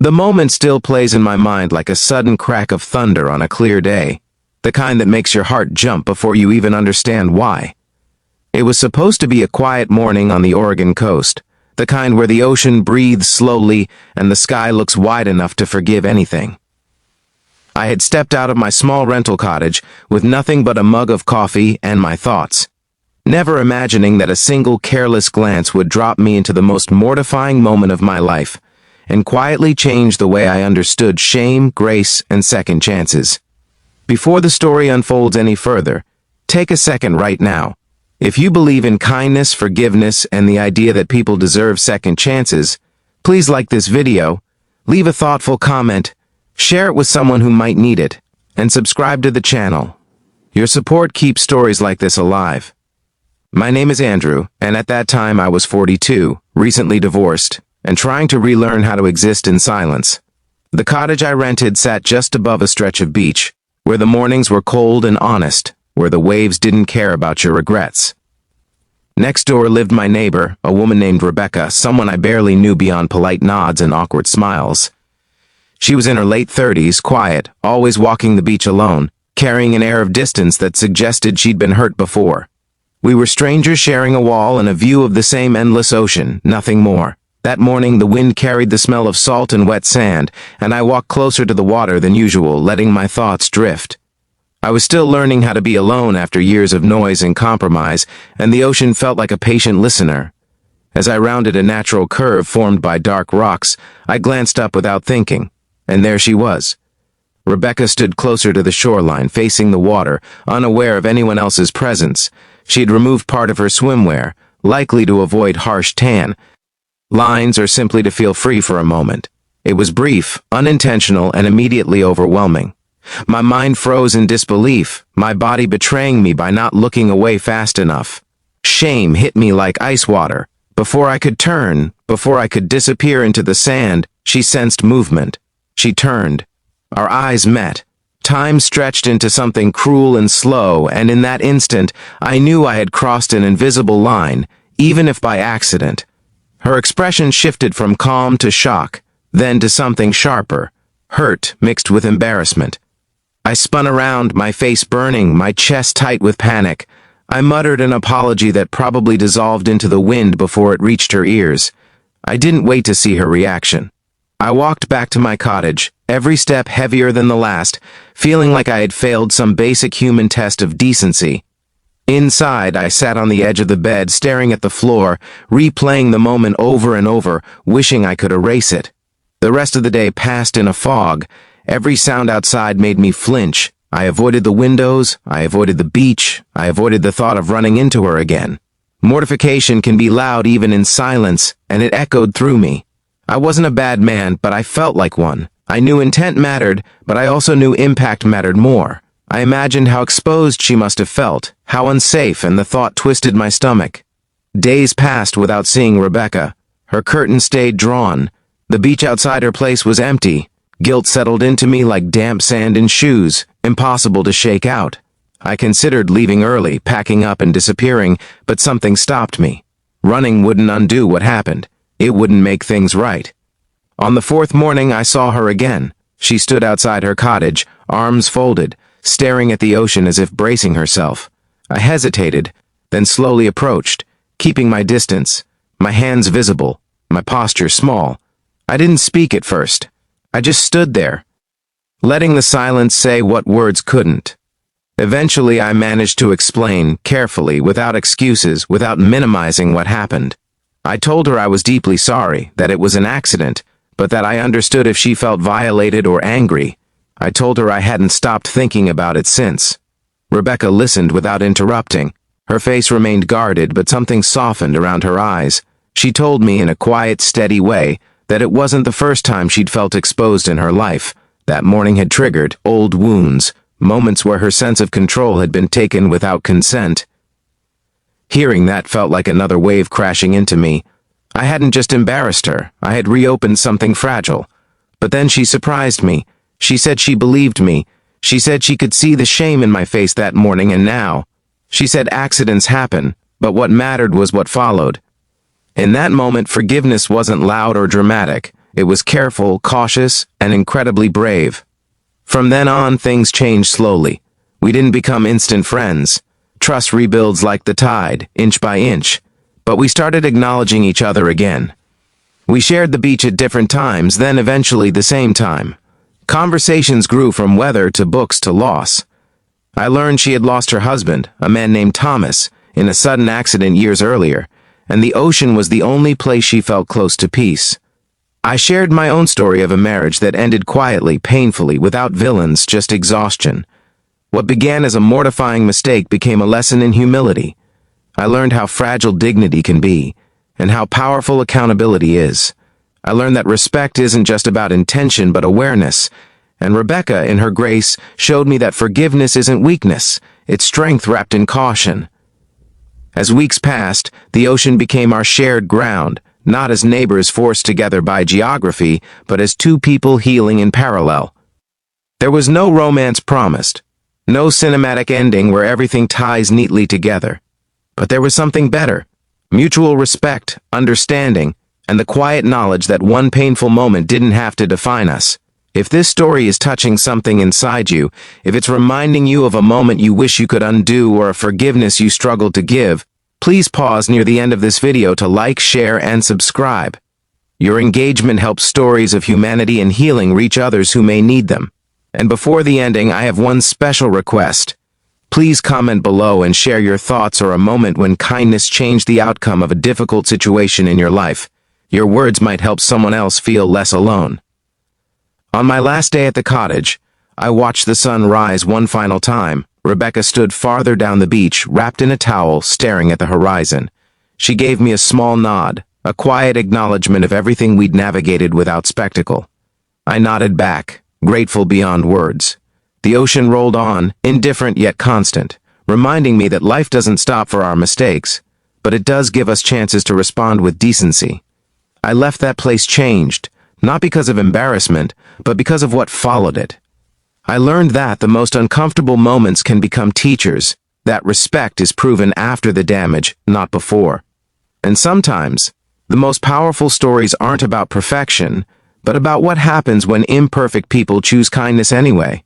The moment still plays in my mind like a sudden crack of thunder on a clear day, the kind that makes your heart jump before you even understand why. It was supposed to be a quiet morning on the Oregon coast, the kind where the ocean breathes slowly and the sky looks wide enough to forgive anything. I had stepped out of my small rental cottage with nothing but a mug of coffee and my thoughts, never imagining that a single careless glance would drop me into the most mortifying moment of my life and quietly change the way I understood shame, grace, and second chances. Before the story unfolds any further, take a second right now. If you believe in kindness, forgiveness, and the idea that people deserve second chances, please like this video, leave a thoughtful comment, share it with someone who might need it, and subscribe to the channel. Your support keeps stories like this alive. My name is Andrew, and at that time I was 42, recently divorced, and trying to relearn how to exist in silence. The cottage I rented sat just above a stretch of beach, where the mornings were cold and honest, where the waves didn't care about your regrets. Next door lived my neighbor, a woman named Rebecca, someone I barely knew beyond polite nods and awkward smiles. She was in her late 30s, quiet, always walking the beach alone, carrying an air of distance that suggested she'd been hurt before. We were strangers sharing a wall and a view of the same endless ocean, nothing more. That morning, the wind carried the smell of salt and wet sand, and I walked closer to the water than usual, letting my thoughts drift. I was still learning how to be alone after years of noise and compromise, and the ocean felt like a patient listener. As I rounded a natural curve formed by dark rocks, I glanced up without thinking, and there she was. Rebecca stood closer to the shoreline, facing the water, unaware of anyone else's presence. She had removed part of her swimwear, likely to avoid harsh tan lines or simply to feel free for a moment. It was brief, unintentional, and immediately overwhelming. My mind froze in disbelief, my body betraying me by not looking away fast enough. Shame hit me like ice water. Before I could turn, before I could disappear into the sand, she sensed movement. She turned. Our eyes met. Time stretched into something cruel and slow, and in that instant, I knew I had crossed an invisible line, even if by accident. Her expression shifted from calm to shock, then to something sharper, hurt mixed with embarrassment. I spun around, my face burning, my chest tight with panic. I muttered an apology that probably dissolved into the wind before it reached her ears. I didn't wait to see her reaction. I walked back to my cottage, every step heavier than the last, feeling like I had failed some basic human test of decency. Inside, I sat on the edge of the bed, staring at the floor, replaying the moment over and over, wishing I could erase it. The rest of the day passed in a fog. Every sound outside made me flinch. I avoided the windows, I avoided the beach, I avoided the thought of running into her again. Mortification can be loud even in silence, and it echoed through me. I wasn't a bad man, but I felt like one. I knew intent mattered, but I also knew impact mattered more. I imagined how exposed she must have felt, how unsafe, and the thought twisted my stomach. Days passed without seeing Rebecca. Her curtain stayed drawn. The beach outside her place was empty. Guilt settled into me like damp sand in shoes, impossible to shake out. I considered leaving early, packing up and disappearing, but something stopped me. Running wouldn't undo what happened. It wouldn't make things right. On the fourth morning, I saw her again. She stood outside her cottage, arms folded, staring at the ocean as if bracing herself. I hesitated, then slowly approached, keeping my distance, my hands visible, my posture small. I didn't speak at first. I just stood there, letting the silence say what words couldn't. Eventually, I managed to explain, carefully, without excuses, without minimizing what happened. I told her I was deeply sorry, that it was an accident, but that I understood if she felt violated or angry. I told her I hadn't stopped thinking about it since. Rebecca listened without interrupting. Her face remained guarded, but something softened around her eyes. She told me in a quiet, steady way that it wasn't the first time she'd felt exposed in her life. That morning had triggered old wounds, moments where her sense of control had been taken without consent. Hearing that felt like another wave crashing into me. I hadn't just embarrassed her, I had reopened something fragile. But then she surprised me. She said she believed me. She said she could see the shame in my face that morning, and now. She said accidents happen, but what mattered was what followed. In that moment, forgiveness wasn't loud or dramatic. It was careful, cautious, and incredibly brave. From then on, things changed slowly. We didn't become instant friends. Trust rebuilds like the tide, inch by inch. But we started acknowledging each other again. We shared the beach at different times, then eventually the same time. Conversations grew from weather to books to loss. I learned she had lost her husband, a man named Thomas, in a sudden accident years earlier, and the ocean was the only place she felt close to peace. I shared my own story of a marriage that ended quietly, painfully, without villains, just exhaustion. What began as a mortifying mistake became a lesson in humility. I learned how fragile dignity can be, and how powerful accountability is. I learned that respect isn't just about intention but awareness, and Rebecca, in her grace, showed me that forgiveness isn't weakness, it's strength wrapped in caution. As weeks passed, the ocean became our shared ground, not as neighbors forced together by geography, but as two people healing in parallel. There was no romance promised, no cinematic ending where everything ties neatly together. But there was something better: mutual respect, understanding, and the quiet knowledge that one painful moment didn't have to define us. If this story is touching something inside you, if it's reminding you of a moment you wish you could undo or a forgiveness you struggled to give, please pause near the end of this video to like, share, and subscribe. Your engagement helps stories of humanity and healing reach others who may need them. And before the ending, I have one special request. Please comment below and share your thoughts or a moment when kindness changed the outcome of a difficult situation in your life. Your words might help someone else feel less alone. On my last day at the cottage, I watched the sun rise one final time. Rebecca stood farther down the beach, wrapped in a towel, staring at the horizon. She gave me a small nod, a quiet acknowledgement of everything we'd navigated without spectacle. I nodded back, grateful beyond words. The ocean rolled on, indifferent yet constant, reminding me that life doesn't stop for our mistakes, but it does give us chances to respond with decency. I left that place changed, not because of embarrassment, but because of what followed it. I learned that the most uncomfortable moments can become teachers, that respect is proven after the damage, not before. And sometimes, the most powerful stories aren't about perfection, but about what happens when imperfect people choose kindness anyway.